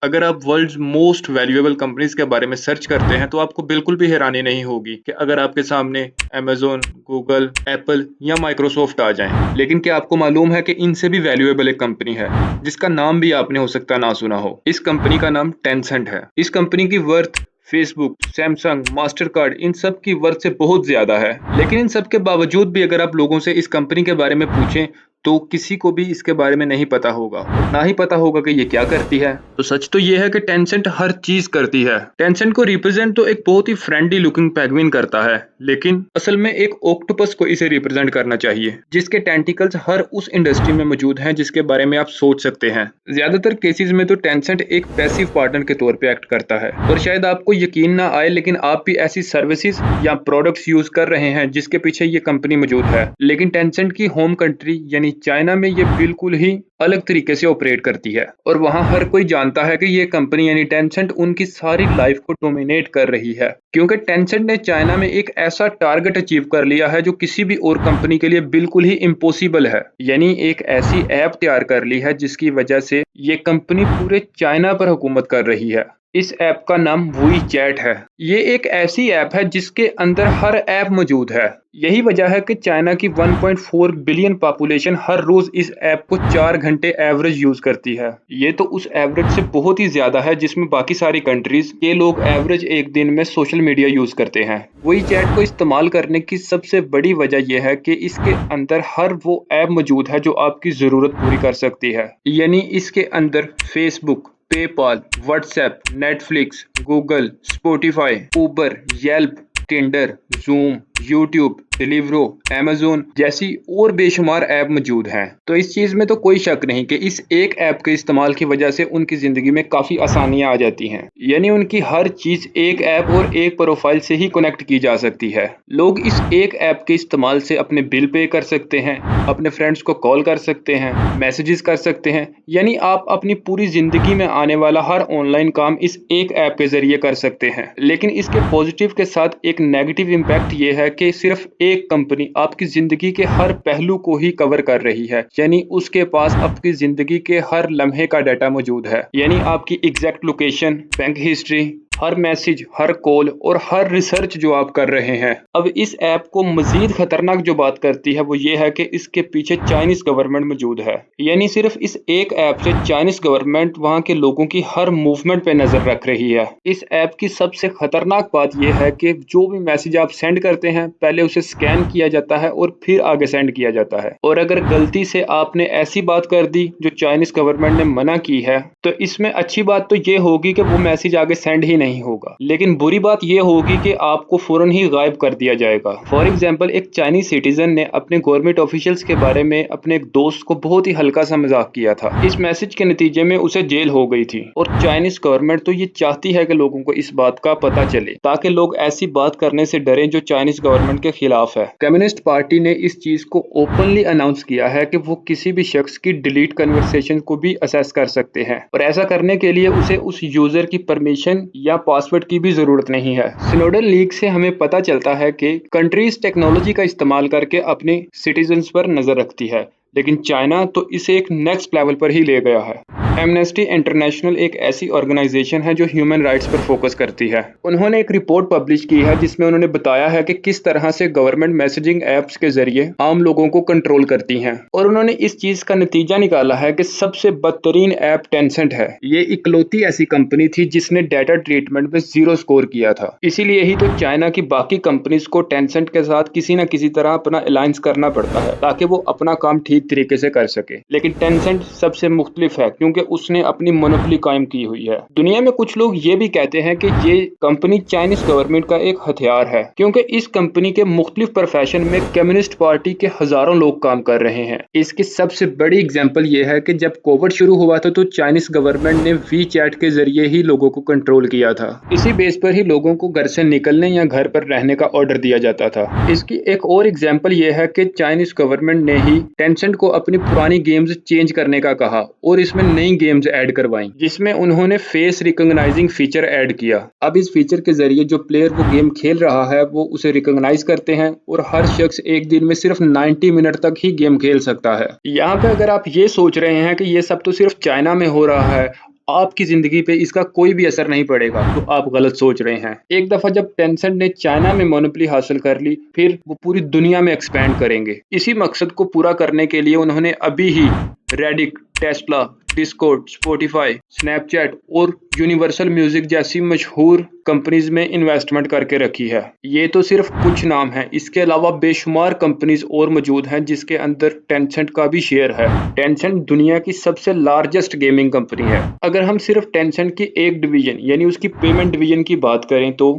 अगर आप world's most valuable companies के बारे में सर्च करते हैं तो आपको बिल्कुल भी हैरानी नहीं होगी कि अगर आपके सामने अमेजोन, गूगल, एप्पल या माइक्रोसॉफ्ट आ जाएं। लेकिन क्या आपको मालूम है कि इनसे भी वैल्यूएबल एक कंपनी है जिसका नाम भी आपने हो सकता ना सुना हो। इस कंपनी का नाम टेंसेंट है। इस कंपनी की worth Facebook, Samsung, Mastercard इन सब की वर्थ से बहुत ज्यादा है। लेकिन इन सब के बावजूद भी अगर आप लोगों से इस कंपनी के बारे में पूछें तो किसी को भी इसके बारे में नहीं पता होगा और ना ही पता होगा कि ये क्या करती है। तो सच तो ये है कि टेंसेंट हर चीज करती है। टेंसेंट को रिप्रेजेंट तो एक बहुत ही फ्रेंडली लुकिंग पेंगुइन करता है, लेकिन असल में एक ऑक्टोपस को इसे रिप्रेजेंट करना चाहिए जिसके टेंटिकल्स हर उस इंडस्ट्री में मौजूद हैं जिसके बारे में आप सोच सकते हैं। ज्यादातर केसेस में तो टेंसेंट एक पैसिव पार्टनर के तौर पे एक्ट करता है और शायद आपको यकीन ना आए लेकिन आप भी ऐसी सर्विसेज या प्रोडक्ट्स यूज कर रहे हैं जिसके पीछे ये कंपनी मौजूद है। लेकिन टेंसेंट की होम कंट्री यानी चाइना में ये बिल्कुल ही अलग तरीके से ऑपरेट करती है और वहां हर कोई जानता है कि ये कंपनी यानी टेंसेंट उनकी सारी लाइफ को डोमिनेट कर रही है, क्योंकि टेंसेंट ने चाइना में एक ऐसा टारगेट अचीव कर लिया है जो किसी भी और कंपनी के लिए बिल्कुल ही इम्पॉसिबल है। यानी एक ऐसी ऐप तैयार कर ली है जिसकी वजह से ये कंपनी पूरे चाइना पर हुकूमत कर रही है। इस ऐप का नाम वुई चैट है। ये एक ऐसी ऐप है जिसके अंदर हर ऐप मौजूद है। यही वजह है कि चाइना की 1.4 बिलियन पॉपुलेशन हर रोज इस ऐप को 4 घंटे एवरेज यूज करती है। ये तो उस एवरेज से बहुत ही ज्यादा है जिसमें बाकी सारी कंट्रीज के लोग एवरेज एक दिन में सोशल मीडिया यूज करते हैं। वही चैट को इस्तेमाल करने की सबसे बड़ी वजह यह है कि इसके अंदर हर वो ऐप मौजूद है जो आपकी जरूरत पूरी कर सकती है। यानी इसके अंदर Facebook, PayPal, WhatsApp, Netflix, Google, Spotify, Uber, Yelp, Tinder, Zoom, YouTube, Deliveroo, Amazon जैसी और बेशुमार ऐप मौजूद हैं। तो इस चीज़ में तो कोई शक नहीं कि इस एक ऐप के इस्तेमाल की वजह से उनकी ज़िंदगी में काफ़ी आसानियां आ जाती हैं। यानी उनकी हर चीज़ एक ऐप और एक प्रोफाइल से ही कनेक्ट की जा सकती है। लोग इस एक ऐप के इस्तेमाल से अपने बिल पे कर सकते हैं, अपने फ्रेंड्स को कॉल कर सकते हैं, मैसेजेस कर सकते हैं। यानी आप अपनी पूरी ज़िंदगी में आने वाला हर ऑनलाइन काम इस एक ऐप के ज़रिए कर सकते हैं। लेकिन इसके पॉजिटिव के साथ एक नेगेटिव इम्पैक्ट ये है कि सिर्फ एक कंपनी आपकी जिंदगी के हर पहलू को ही कवर कर रही है। यानी उसके पास आपकी जिंदगी के हर लम्हे का डाटा मौजूद है। यानी आपकी एग्जैक्ट लोकेशन, बैंक हिस्ट्री, हर मैसेज, हर कॉल और हर रिसर्च जो आप कर रहे हैं। अब इस ऐप को मजीद खतरनाक जो बात करती है वो ये है कि इसके पीछे चाइनीज गवर्नमेंट मौजूद है। यानी सिर्फ इस एक ऐप से चाइनीज गवर्नमेंट वहां के लोगों की हर मूवमेंट पे नजर रख रही है। इस ऐप की सबसे खतरनाक बात यह है कि जो भी मैसेज आप सेंड करते हैं पहले उसे स्कैन किया जाता है और फिर आगे सेंड किया जाता है। और अगर गलती से आपने ऐसी बात कर दी जो चाइनीज गवर्नमेंट ने मना की है तो इसमें अच्छी बात तो ये होगी कि वो मैसेज आगे सेंड ही नहीं होगा, लेकिन बुरी बात यह होगी कि आपको फौरन ही गायब कर दिया जाएगा। फॉर एग्जांपल, एक चाइनीज सिटीजन ने अपने गवर्नमेंट ऑफिशियल्स के बारे में अपने एक दोस्त को बहुत ही हल्का सा मजाक किया था। इस मैसेज के नतीजे में उसे जेल हो गई थी और चाइनीज गवर्नमेंट तो ये चाहती है कि लोगों को इस बात का पता चले ताकि लोग ऐसी बात करने से डरें जो चाइनीज गवर्नमेंट के खिलाफ है। कम्युनिस्ट पार्टी ने इस चीज को ओपनली अनाउंस किया है कि वो किसी भी शख्स की डिलीट कन्वर्सेशन को भी असेस कर सकते हैं और ऐसा करने के लिए उसे उस यूजर की परमिशन या पासवर्ड की भी जरूरत नहीं है। स्नोडन लीक से हमें पता चलता है कि कंट्रीज टेक्नोलॉजी का इस्तेमाल करके अपने सिटीजन्स पर नजर रखती है, लेकिन चाइना तो इसे एक नेक्स्ट लेवल पर ही ले गया है। एमनेस्टी इंटरनेशनल एक ऐसी ऑर्गेनाइजेशन है जो ह्यूमन राइट्स पर फोकस करती है। उन्होंने एक रिपोर्ट पब्लिश की है जिसमें उन्होंने बताया है कि किस तरह से गवर्नमेंट मैसेजिंग एप्स के जरिए आम लोगों को कंट्रोल करती हैं और उन्होंने इस चीज का नतीजा निकाला है कि सबसे बदतरीन ऐप टेंसेंट है। ये इकलौती ऐसी कंपनी थी जिसने डाटा ट्रीटमेंट में 0 स्कोर किया था। इसीलिए ही तो चाइना की बाकी कंपनीज को टेंसेंट के साथ किसी न किसी तरह अपना अलायंस करना पड़ता है ताकि वो अपना काम ठीक तरीके से कर सके। लेकिन टेंसेंट सबसे मुख्तलिफ है क्योंकि उसने अपनी मोनोपोली कायम की हुई है। दुनिया में कुछ लोग ये भी कहते हैं कि ये कंपनी चाइनीज गवर्नमेंट का एक हथियार है क्योंकि इस कंपनी के मुख्तलिफ प्रोफेशन में कम्युनिस्ट पार्टी के हजारों लोग काम कर रहे हैं। इसकी सबसे बड़ी एग्जांपल ये है कि जब कोविड शुरू हुआ था तो चाइनीज गवर्नमेंट ने वी चैट के जरिए ही लोगों को कंट्रोल किया था। इसी बेस पर ही लोगों को घर से निकलने या घर पर रहने का ऑर्डर दिया जाता था। इसकी एक और एग्जांपल ये है कि चाइनीज गवर्नमेंट ने ही टेंसेंट को अपनी पुरानी गेम्स चेंज करने का कहा और इसमें नई गेम्स ऐड करवाई जिसमें उन्होंने फेस रिकॉग्नाइजिंग फीचर ऐड किया। अब इस फीचर के जरिए जो प्लेयर वो गेम खेल रहा है वो उसे रिकॉग्नाइज करते हैं और हर शख्स एक दिन में सिर्फ 90 मिनट तक ही गेम खेल सकता है। यहाँ पे अगर आप ये सोच रहे हैं कि ये सब तो सिर्फ चाइना में हो रहा है आपकी जिंदगी पे इसका कोई भी असर नहीं पड़ेगा, तो आप गलत सोच रहे हैं। एक दफा जब टेंसेंट ने चाइना में मोनोपोली हासिल कर ली, फिर वो पूरी दुनिया में एक्सपैंड करेंगे। इसी मकसद को पूरा करने के लिए उन्होंने अभी ही Reddit, Tesla, Discord, Spotify, Snapchat और यूनिवर्सल म्यूजिक जैसी मशहूर कंपनीज में इन्वेस्टमेंट करके रखी है। ये तो सिर्फ कुछ नाम हैं, इसके अलावा बेशुमार कंपनीज और मौजूद हैं जिसके अंदर टेंसेंट का भी शेयर है। टेंसेंट दुनिया की सबसे लार्जेस्ट गेमिंग कंपनी है। अगर हम सिर्फ टेंसेंट की एक डिवीजन यानी उसकी पेमेंट डिवीजन की बात करें तो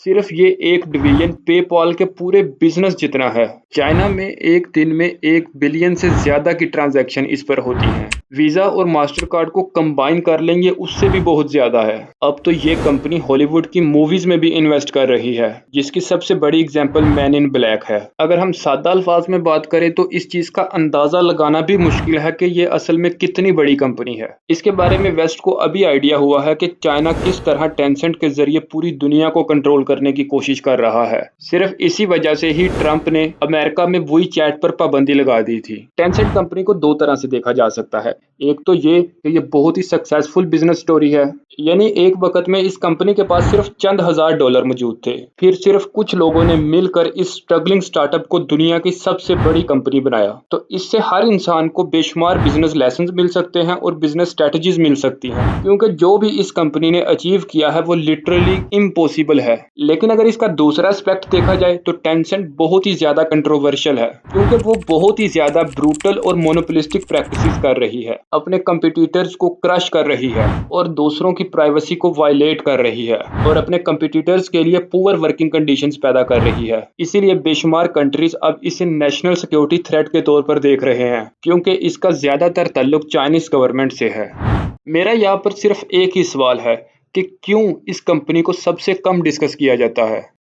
सिर्फ ये एक डिवीजन पेपॉल के पूरे बिजनेस जितना है। चाइना में एक दिन में 1 बिलियन से ज्यादा की ट्रांजैक्शन इस पर होती हैं। वीजा और मास्टर कार्ड को कंबाइन कर लेंगे उससे भी बहुत ज्यादा है। अब तो ये कंपनी हॉलीवुड की मूवीज में भी इन्वेस्ट कर रही है, जिसकी सबसे बड़ी एग्जांपल मैन इन ब्लैक है। अगर हम सादा अल्फाज में बात करें तो इस चीज का अंदाजा लगाना भी मुश्किल है कि ये असल में कितनी बड़ी कंपनी है। इसके बारे में वेस्ट को अभी आइडिया हुआ है कि चाइना किस तरह टेंसेंट के जरिए पूरी दुनिया को कंट्रोल करने की कोशिश कर रहा है। सिर्फ इसी वजह से ही ट्रंप ने अमेरिका में वही चैट पर पाबंदी लगा दी थी। टेंसेंट कंपनी को दो तरह से देखा जा सकता है। एक तो ये कि ये बहुत ही सक्सेसफुल बिजनेस स्टोरी है, यानी एक वक्त में इस कंपनी के पास सिर्फ चंद हजार डॉलर मौजूद थे, फिर सिर्फ कुछ लोगों ने मिलकर इस स्ट्रगलिंग स्टार्टअप को दुनिया की सबसे बड़ी कंपनी बनाया। तो इससे हर इंसान को बेशुमार बिजनेस लेसन मिल सकते हैं और बिजनेस स्ट्रेटजीज मिल सकती हैं, क्योंकि जो भी इस कंपनी ने अचीव किया है वो लिटरली इम्पॉसिबल है। लेकिन अगर इसका दूसरा एस्पेक्ट देखा जाए तो टेंसेंट बहुत ही ज्यादा कंट्रोवर्शियल है, क्योंकि वो बहुत ही ज्यादा ब्रूटल और मोनोपोलिस्टिक प्रैक्टिसेस कर रही है, अपने कंपटीटर्स को क्रश कर रही है और दूसरों की प्राइवेसी को वायलेट कर रही है और अपने कंपटीटर्स के लिए पुअर वर्किंग कंडीशंस पैदा कर रही है। इसीलिए बेशुमार कंट्रीज अब इसे नेशनल सिक्योरिटी थ्रेट के तौर पर देख रहे हैं, क्योंकि इसका ज्यादातर ताल्लुक चाइनीज गवर्नमेंट से है। मेरा यहाँ पर सिर्फ एक ही सवाल है कि क्यों इस कंपनी को सबसे कम डिस्कस किया जाता है।